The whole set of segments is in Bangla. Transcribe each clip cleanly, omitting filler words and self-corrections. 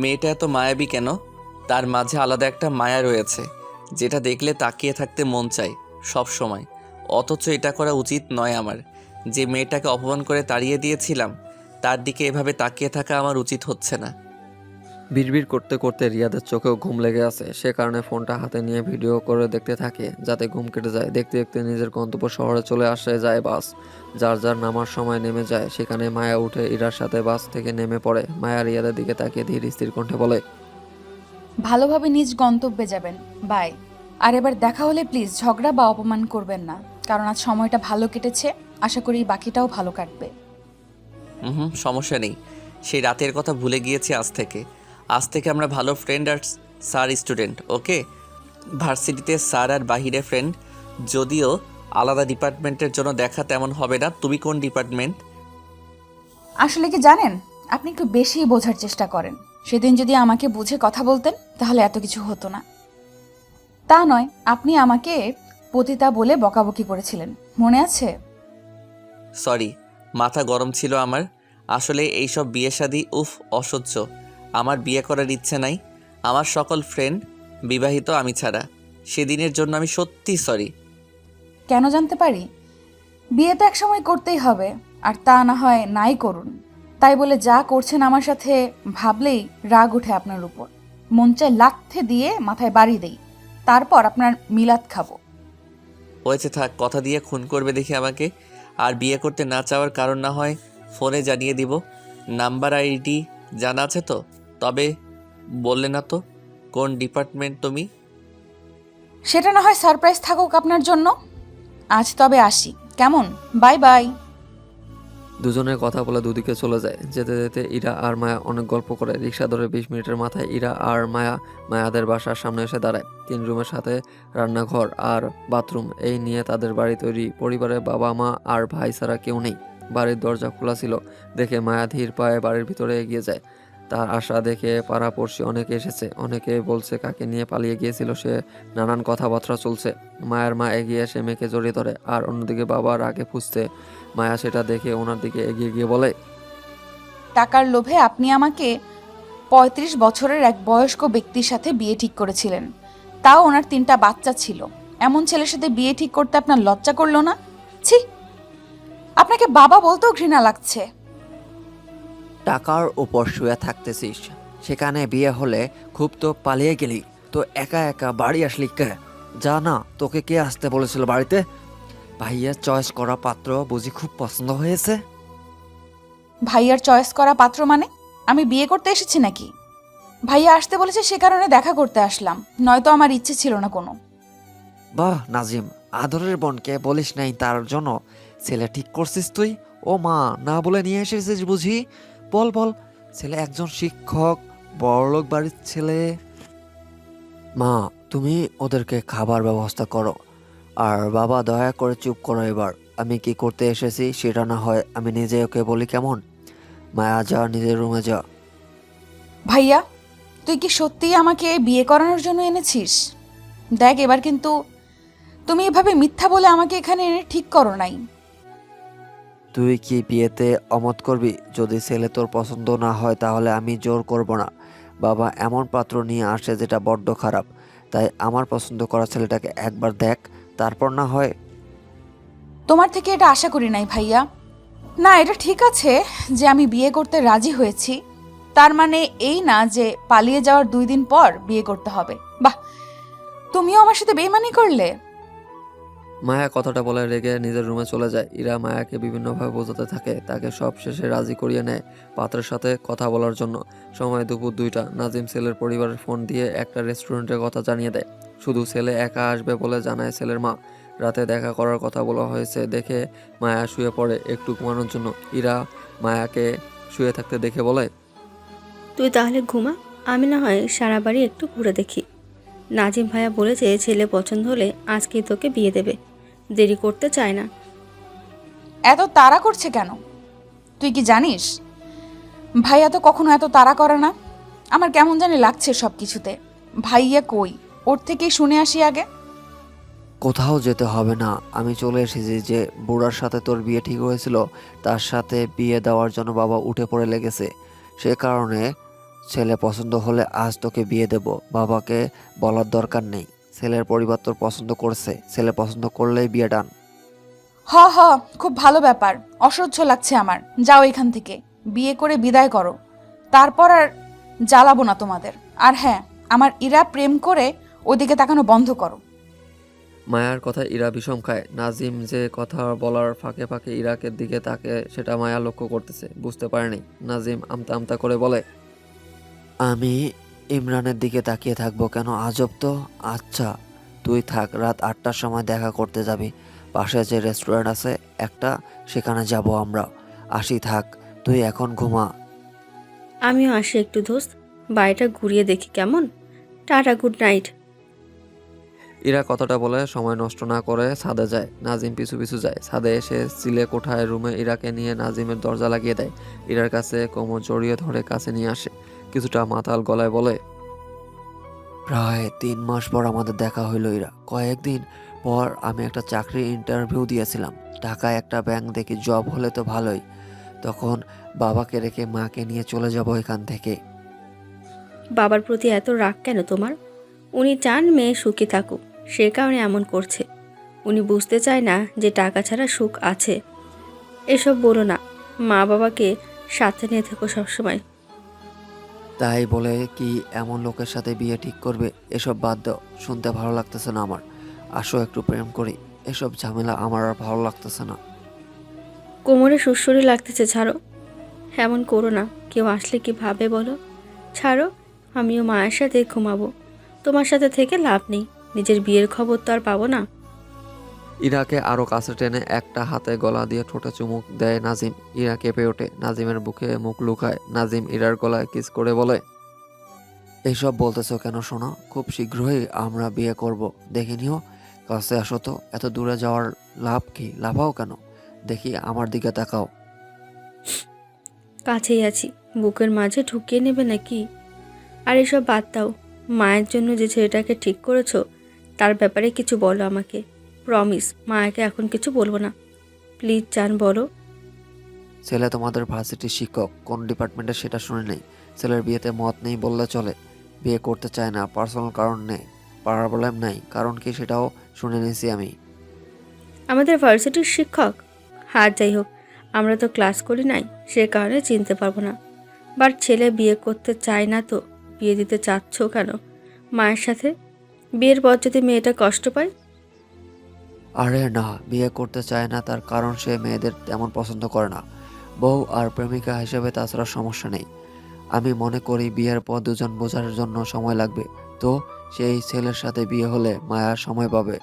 মেয়েটা এত মায়াবী কেন? তার মাঝে আলাদা একটা মায়া রয়েছে, যেটা দেখলে তাকিয়ে থাকতে মন চায় সব সময়। অথচ এটা করা উচিত নয় আমার। যে মেয়েটাকে অপমান করে তাড়িয়ে দিয়েছিলাম, তার দিকে এভাবে তাকিয়ে থাকা আমার উচিত হচ্ছে না। বিড়বিড় করতে করতে রিয়াদের চোখেও ঘুম লেগে আছে। সে কারণে ফোনটা হাতে নিয়ে ভিডিও করে দেখতে থাকে, যাতে ঘুম কেটে যায়। দেখতে দেখতে নিজের গন্তব্য শহরে চলে আসে যায় বাস। যার যার নামার সময় নেমে যায়। সেখানে মায়া উঠে ইরার সাথে বাস থেকে নেমে পড়ে। মায়া রিয়াদের দিকে তাকিয়ে ধীর স্থির কণ্ঠে বলে, ভালোভাবে নিজ গন্তব্যে যাবেন। বাই। আর এবার দেখা হলে প্লিজ ঝগড়া বা অপমান করবেন না, কারণ আজ সময়টা ভালো কেটেছে। আশা করি বাকিটাও ভালো কাটবে। হুম, সমস্যা নেই। সেই রাতের কথা ভুলে গিয়েছি আজ থেকে আমরা ভালো ফ্রেন্ড আর স্যার স্টুডেন্ট, ওকে? ভার্সিটিতে স্যার আর বাহিরে ফ্রেন্ড। যদিও আলাদা ডিপার্টমেন্টের জন্য দেখা তেমন হবে না। তুমি কোন ডিপার্টমেন্ট? আসলে কি জানেন, আপনি একটু বেশি বোঝার চেষ্টা করেন। সেদিন যদি আমাকে বুঝে কথা বলতেন তাহলে এত কিছু হতো না। তা নয়, আপনি আমাকে পতিতা বলে বকাবকি করেছিলেন, মনে আছে? সরি, মাথা গরম ছিল আমার। আসলে এইসব বিয়ে শাদী অসহ্য। আমার বিয়ে করার ইচ্ছে নাই। আমার সকল ফ্রেন্ড বিবাহিত, আমি ছাড়া। সেদিনের জন্য আমি সত্যি সরি। কেন জানতে পারি? বিয়ে তো একসময় করতেই হবে, আর তা না হয় নাই করুন। তাই বলে যা করছেন আমার সাথে ভাবলেই রাগ উঠে আপনার উপর। মন চায় লাথে দিয়ে মাথায় বাড়ি দেই, তারপর আপনার মিলাদ খাবো। হয়েছে, থাক। কথা দিয়ে খুন করবে দেখি আমাকে। আর বিয়ে করতে না চাওয়ার কারণ না হয় ফোনে জানিয়ে দিব। নাম্বার আইডি জানা আছে তো? তবে বললে না তো কোন ডিপার্টমেন্ট তুমি? সেটা না হয় সারপ্রাইজ থাকুক আপনার জন্য। আজ তবে আসি, কেমন? Bye bye. দুজনের কথা বলে দুদিকে চলে যায়। যেতে যেতে ইরা আর মায়া অনেক গল্প করে। রিক্সা ধরে 20 মিনিটের মাথায় ইরা আর মায়াদের বাসার সামনে এসে দাঁড়ায়। 3 রুমের সাথে রান্নাঘর আর বাথরুম, এই নিয়ে তাদের বাড়ি তৈরি। পরিবারে বাবা মা আর ভাই ছাড়া কেউ নেই। বাড়ির দরজা খোলা ছিল দেখে মায়া ধীর পায়ে বাড়ির ভিতরে এগিয়ে যায়। তার আশা দেখে পাড়াপড়শি অনেকে এসেছে। অনেকে বলছে কাকে নিয়ে পালিয়ে গিয়েছিল সে। নানান কথাবার্তা চলছে। মায়ের মা এগিয়ে এসে মেয়েকে জড়িয়ে ধরে, আর অন্যদিকে বাবা রাগে ফুঁসছে। মায়া সেটা দেখে ওনার দিকে এগিয়ে গিয়ে বলে, টাকার লোভে আপনি আমাকে 35 বছরের এক বয়স্ক ব্যক্তির সাথে বিয়ে ঠিক করেছিলেন। তাও ওনার 3টা বাচ্চা ছিল। এমন ছেলের সাথে বিয়ে ঠিক করতে আপনার লজ্জা করলো না? ছি, আপনাকে বাবা বলতেও ঘৃণা লাগছে। টাকার উপর শুয়ে থাকতেছিস, সেখানে বিয়ে হলে খুব তো পালিয়ে গেলি। তো একা একা বাড়ি আসলি কে? যা না, তোকে কে আসতে বলেছিল বাড়িতে? ভাইয়ের চয়েস করা পাত্র বুঝি খুব পছন্দ হয়েছে? ভাইয়ার চয়েস করা পাত্র মানে? আমি বিয়ে করতে এসেছি নাকি? ভাইয়া আসতে বলেছে, সে কারণে দেখা করতে আসলাম, নয়তো আমার ইচ্ছে ছিল না কোনো। বাহ নাজিম, আদরের বোনকে বলিস নাই তার জন্য ছেলে ঠিক করছিস তুই? ও মা, না বলে নিয়ে এসেছিস বুঝি? বল বল, ছেলে একজন শিক্ষক, বড়লোক বাড়ির ছেলে। মা, তুমি ওদেরকে খাবার ব্যবস্থা করো। আর বাবা, দয়া করে চুপ করো এবার। আমি কি করতে এসেছি সেটা না হয় আমি নিজে ওকে বলি, কেমন? মায়া, যা নিজের রুমে যা। ভাইয়া, তুই কি সত্যিই আমাকে বিয়ে করানোর জন্য এনেছিস? দেখ, এবার কিন্তু তুমি এভাবে মিথ্যা বলে আমাকে এখানে এনে ঠিক করো নাই। তুই কি বিয়েতে অমত করবি? যদি ছেলে তোর পছন্দ না হয় তাহলে আমি জোর করব না। বাবা এমন পাত্র নিয়ে আসে যেটা বড্ড খারাপ। তাই আমার পছন্দ করা ছেলেটাকে একবার দেখ, তারপর না হয়। তোমার থেকে এটা আশা করি নাই ভাইয়া। না, এটা ঠিক আছে যে আমি বিয়ে করতে রাজি হয়েছি, তার মানে এই না যে পালিয়ে যাওয়ার 2 দিন পর বিয়ে করতে হবে। বাহ, তুমিও আমার সাথে বেইমানি করলে। মায়া কথাটা বলে রেগে নিজের রুমে চলে যায়। ইরা মায়াকে বিভিন্নভাবে বোঝাতে থাকে, তাকে সব শেষে রাজি করিয়ে নেয় পাত্রের সাথে কথা বলার জন্য। সময় দুপুর 2টা। নাজিম ছেলের পরিবারের ফোন দিয়ে একটা রেস্টুরেন্টের কথা জানিয়ে দেয়। শুধু ছেলে একা আসবে বলে জানায় ছেলের মা। রাতে দেখা করার কথা বলা হয়েছে দেখে মায়া শুয়ে পড়ে একটু ঘুমানোর জন্য। ইরা মায়াকে শুয়ে থাকতে দেখে বলে, তুই তাহলে ঘুমা, আমি না হয় সারা বাড়ি একটু ঘুরে দেখি। নাজিম ভাইয়া বলেছে ছেলে পছন্দ হলে আজকেই তোকে বিয়ে দেবে, দেরি করতে চায় না। এত তাড়া করছে কেন? তুই কি জানিস ভাইয়া তো কখনো এত তাড়া করে না। আমার কেমন জানি লাগছে সব কিছুতে। ভাইয়া কই, ওর থেকেই শুনে আসি আগে। কোথাও যেতে হবে না, আমি চলে এসেছি। যে বুড়ার সাথে তোর বিয়ে ঠিক হয়েছিল তার সাথে বিয়ে দেওয়ার জন্য বাবা উঠে পড়ে লেগেছে। সে কারণে ছেলে পছন্দ হলে আজ তোকে বিয়ে দেব, বাবাকে বলার দরকার নেই। ছেলের পরিবার তোর পছন্দ করছে, ছেলে পছন্দ করলেই বিয়ে ডান। হ হ, খুব ভালো ব্যাপার। অসহ্য লাগছে আমার। যাও এখান থেকে, বিয়ে করে বিদায় করো। তারপর আর জ্বালাবো না তোমাদের। আর হ্যাঁ, আমার ইরা প্রেম করে ওদিকে তাকানো বন্ধ করো। মায়ার কথা ইরা বিষম খায়। নাজিম যে কথা বলার ফাঁকে ফাঁকে ইরাকের দিকে তাকে সেটা মায়া লক্ষ্য করতেছে, বুঝতে পারেনি। নাজিম আমতা আমতা করে বলে, আমি ইমরানের দিকে তাকিয়ে থাকবো কেন? আজব তো। আচ্ছা তুই থাক, রাত 8টার সময় দেখা করতে যাবি। পাশে যে রেস্টুরেন্ট আছে একটা, সেখানে যাব আমরা। আসি, থাক, তুই এখন ঘুমা। আমিও আসি একটু দোস্ত, বাড়িটা ঘুরিয়ে দেখি কেমন। Tata, good night. ইরা কথাটা বলে সময় নষ্ট না করে ছাদে যায়। নাজিম পিছু পিছু যায়। ছাদে এসে সিলে কোঠায় রুমে ইরাকে নিয়ে নাজিমের দরজা লাগিয়ে দেয়। ইরার কাছে কোমর জড়িয়ে ধরে কাছে নিয়ে আসে। কিছুটা মাতাল গলায় বলে, প্রায় 3 মাস পর আমাদের দেখা হইল ইরা। কয়েকদিন পর আমি একটা চাকরির ইন্টারভিউ দিয়েছিলাম। ঢাকায় একটা ব্যাংক দেখি, জব হলে তো ভালোই। তখন বাবাকে রেখে মাকে নিয়ে চলে যাব এখান থেকে। বাবার প্রতি এত রাগ কেন তোমার? উনি চান মেয়ে সুখী থাকুক, সে কারণে এমন করছে। উনি বুঝতে চায় না যে টাকা ছাড়া সুখ আছে। এসব বলো না, মা বাবাকে সাথে নিয়ে থেকো সবসময়। তাই বলে কি এমন লোকের সাথে বিয়ে ঠিক করবে? এসব বাদ দাও, শুনতে ভালো লাগতেছে না আমার। আসো একটু প্রেম করি। এসব ঝামেলা আমার আর ভালো লাগতেছে না। কোমরে সুড়সুড়ি লাগতেছে, ছাড়ো। এমন করো না, কেউ আসলে কি ভাবে বলো। ছাড়ো, আমিও মায়ের সাথে ঘুমাবো। তোমার সাথে থেকে লাভ নেই, নিজের বিয়ের খবর তো আর পাবো না। ইরাকে আরো কাছে টেনে একটা হাতে গলা দিয়ে ঠোঁটে চুমুক দেয় নাজিম। ইরা কেঁপে ওঠে, নাজিমের বুকে মুখ লুকায়। নাজিম ইরার গলায় কিস করে বলে, এইসব বলতেছো কেন শোনো? খুব শীঘ্রই আমরা বিয়ে করব, দেখে নিও। কাছে আসো তো, এত দূরে যাওয়ার লাভ কি? লাফাও কেন? দেখি আমার দিকে তাকাও। কাছেই আছি, বুকের মাঝে ঢুকিয়ে নেবে নাকি? আর এসব বাদ দাও। মায়ের জন্য যে ছেলেটাকে ঠিক করেছো, তার ব্যাপারে কিছু বলো আমাকে। প্রমিস, মায়াকে এখন কিছু বলবো না। প্লিজ জান, বলো। ছেলে তোমাদের ভার্সিটির শিক্ষক, কোন ডিপার্টমেন্টে সেটা শুনে নেই। ছেলের বিয়েতে মত নেই বললে চলে। বিয়ে করতে চায় না, পার্সোনাল কারণ নেই, প্রবলেম নাই। কারণ কি সেটাও শুনে নিয়েছি আমি। আমাদের ভার্সিটির শিক্ষক? আর যাই হোক, আমরা তো ক্লাস করি নাই, সে কারণে চিনতে পারবো না। বাট ছেলে বিয়ে করতে চায় না তো বিয়ে দিতে চাচ্ছ কেন মায়ের সাথে? বিয়ের পর যদি মেয়েটা কষ্ট পায়? আরে না, বিয়ে করতে চায় না তার কারণ সে মেয়েদের তেমন পছন্দ করে না। বউ আর প্রেমিকা হিসেবে তাছাড়া সমস্যা নেই। আমি মনে করি বিয়ের পর দুজন বোঝার জন্য সময় লাগবে। তো সেই ছেলের সাথে বিয়ে হলে মায়া সময় পাবে,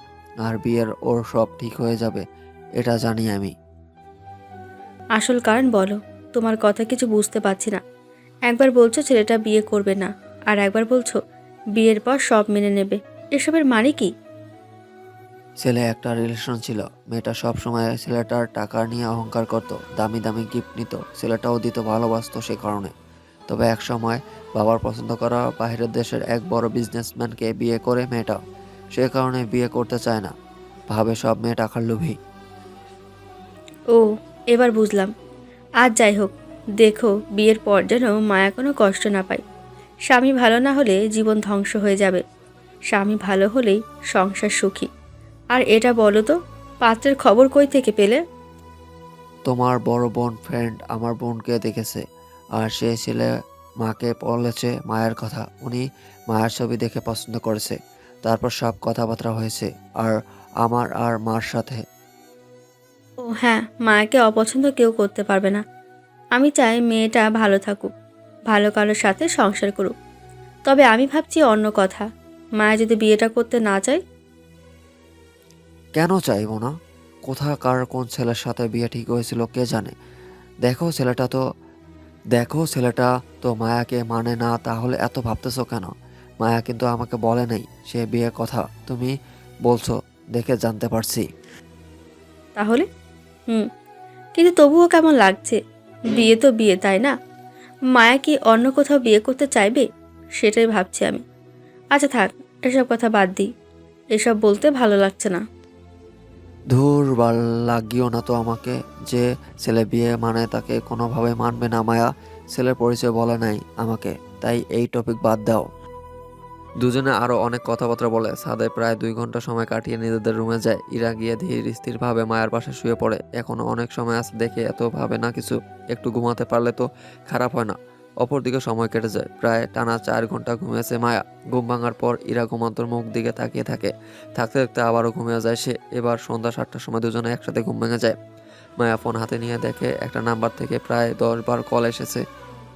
আর বিয়ের ওর সব ঠিক হয়ে যাবে, এটা জানি আমি। আসল কারণ বলো। তোমার কথা কিছু বুঝতে পারছি না। একবার বলছো ছেলেটা বিয়ে করবে না, আর একবার বলছো বিয়ের পর সব মেনে নেবে। এসবের মানে কি? ছেলে একটা রিলেশন ছিল, মেয়েটা সব সময় ছেলেটার টাকা নিয়ে অহংকার করত, দামি দামি গিফট নিত, ছেলেটাও দিত, ভালোবাসতো সে কারণে। তবে এক সময় বাবার পছন্দ করা বাইরের দেশের এক বড় বিজনেসম্যানকে বিয়ে করে মেয়েটা, সে কারণে বিয়ে করতে চায় না, ভাবে সব মেয়ে টাকার লোভী। ও, এবার বুঝলাম। আর যাই হোক, দেখো বিয়ের পর যেন মায়া কোনো কষ্ট না পায়। স্বামী ভালো না হলে জীবন ধ্বংস হয়ে যাবে। স্বামী ভালো হলেই সংসার সুখী। আর এটা বলো তো, পাত্রের খবর কই থেকে পেলে? তোমার বড় বোন ফ্রেন্ড আমার বোনকে দেখেছে, আর সে ছেলে মাকে বলেছে মায়ের কথা। উনি মায়ের ছবি দেখে পছন্দ করেছে, তারপর সব কথাবার্তা হয়েছে আর আমার আর মার সাথে। ও হ্যাঁ, মায়াকে অপছন্দ কেউ করতে পারবে না। আমি চাই মেয়েটা ভালো থাকুক, ভালো কারোর সাথে সংসার করুক। তবে আমি ভাবছি অন্য কথা। মায়া যদি বিয়েটা করতে না চায়? কেন চাইবো না? কোথাকার কোন ছেলের সাথে বিয়ে ঠিক হয়েছিল কে জানে। দেখো ছেলেটা তো মায়াকে মানে না, তাহলে এত ভাবতেছো কেন? মায়া কিন্তু আমাকে বলে নাই সে বিয়ের কথা, তুমি বলছো দেখে জানতে পারছি। তাহলে কিন্তু তবুও কেমন লাগছে। বিয়ে তো বিয়ে, তাই না? মায়া কি অন্য কোথাও বিয়ে করতে চাইবে? সেটাই ভাবছি আমি। আচ্ছা থাক, এসব কথা বাদ দিই। এসব বলতে ভালো লাগছে না। ধুর, ভাল লাগিও না তো আমাকে। যে ছেলে বিয়ে মানে তাকে কোনোভাবে মানবে না মায়া। ছেলের পরিচয় বলে নাই আমাকে, তাই এই টপিক বাদ দাও। দুজনে আরো অনেক কথাবার্তা বলে ছাদে প্রায় 2 ঘন্টা সময় কাটিয়ে নিজেদের রুমে যায়। ইরা গিয়ে ধীর স্থির ভাবে মায়ের পাশে শুয়ে পড়ে। এখনো অনেক সময় আছে দেখে এত ভাবে না কিছু, একটু ঘুমাতে পারলে তো খারাপ হয় না। অপরদিকে সময় কেটে যায়, প্রায় টানা 4 ঘন্টা ঘুমিয়েছে মায়া। ঘুম ভাঙার পর ইরা ঘুমান্তর মুখ দিকে তাকিয়ে থাকে। থাকতে থাকতে আবারও ঘুমিয়ে যায় সে। এবার সন্ধ্যা 7টার সময় দুজনে একসাথে ঘুম ভেঙে যায়। মায়া ফোন হাতে নিয়ে দেখে একটা নাম্বার থেকে প্রায় 10 বার কল এসেছে।